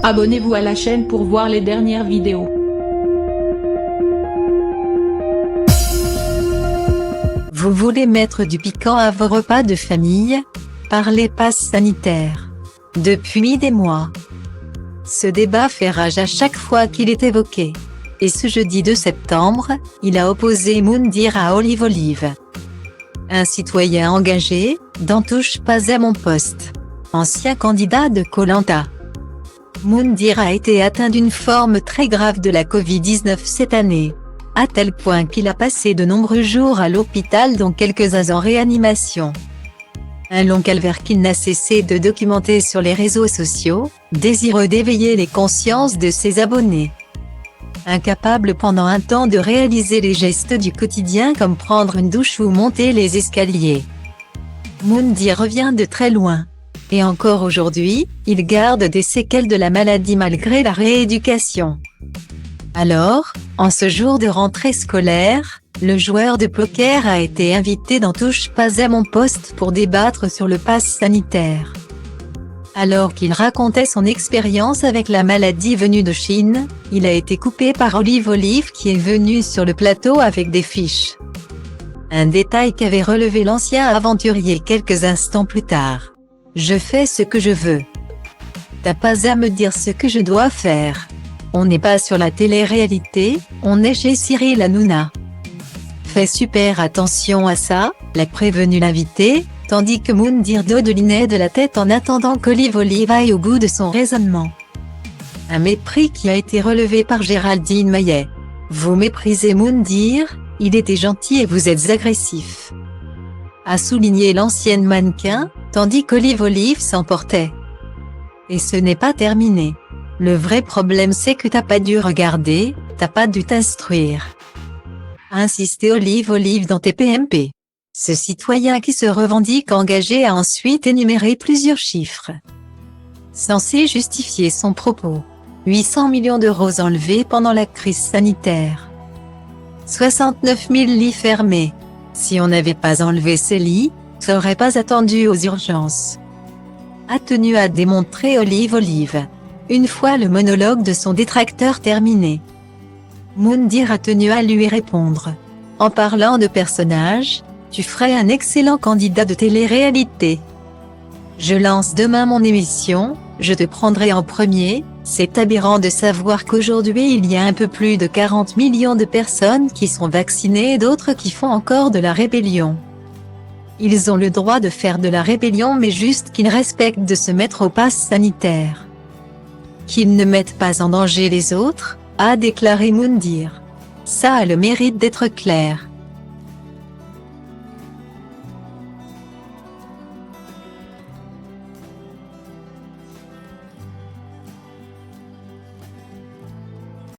Abonnez-vous à la chaîne pour voir les dernières vidéos. Vous voulez mettre du piquant à vos repas de famille? Parlez pass sanitaire. Depuis des mois, ce débat fait rage à chaque fois qu'il est évoqué. Et ce jeudi 2 septembre, il a opposé Moundir à Olive Olive. Un citoyen engagé, n'en touche pas à mon poste. Ancien candidat de Koh Lanta. Moundir a été atteint d'une forme très grave de la Covid-19 cette année, à tel point qu'il a passé de nombreux jours à l'hôpital dont quelques-uns en réanimation. Un long calvaire qu'il n'a cessé de documenter sur les réseaux sociaux, désireux d'éveiller les consciences de ses abonnés. Incapable pendant un temps de réaliser les gestes du quotidien comme prendre une douche ou monter les escaliers. Moundir revient de très loin. Et encore aujourd'hui, il garde des séquelles de la maladie malgré la rééducation. Alors, en ce jour de rentrée scolaire, le joueur de poker a été invité dans Touche pas à mon poste pour débattre sur le pass sanitaire. Alors qu'il racontait son expérience avec la maladie venue de Chine, il a été coupé par Olive Olive qui est venu sur le plateau avec des fiches. Un détail qu'avait relevé l'ancien aventurier quelques instants plus tard. Je fais ce que je veux. T'as pas à me dire ce que je dois faire. On n'est pas sur la télé-réalité, on est chez Cyril Hanouna. Fais super attention à ça, l'a prévenu l'invité, tandis que Moundir dodelinait de la tête en attendant qu'Olive Olive aille au bout de son raisonnement. Un mépris qui a été relevé par Géraldine Maillet. Vous méprisez Moundir, il était gentil et vous êtes agressif. A souligné l'ancienne mannequin, tandis qu'Olive Olive s'emportait. Et ce n'est pas terminé. Le vrai problème c'est que t'as pas dû regarder, t'as pas dû t'instruire. A insisté Olive Olive dans tes PMP. Ce citoyen qui se revendique engagé a ensuite énuméré plusieurs chiffres censés justifier son propos. 800 millions d'euros enlevés pendant la crise sanitaire. 69 000 lits fermés. Si on n'avait pas enlevé ces lits, ça aurait pas attendu aux urgences. A tenu à démontrer Olive Olive. Une fois le monologue de son détracteur terminé, Moundir a tenu à lui répondre. En parlant de personnage, tu ferais un excellent candidat de télé-réalité. Je lance demain mon émission, je te prendrai en premier. C'est aberrant de savoir qu'aujourd'hui il y a un peu plus de 40 millions de personnes qui sont vaccinées et d'autres qui font encore de la rébellion. Ils ont le droit de faire de la rébellion mais juste qu'ils respectent de se mettre au pass sanitaire. Qu'ils ne mettent pas en danger les autres, a déclaré Moundir. Ça a le mérite d'être clair.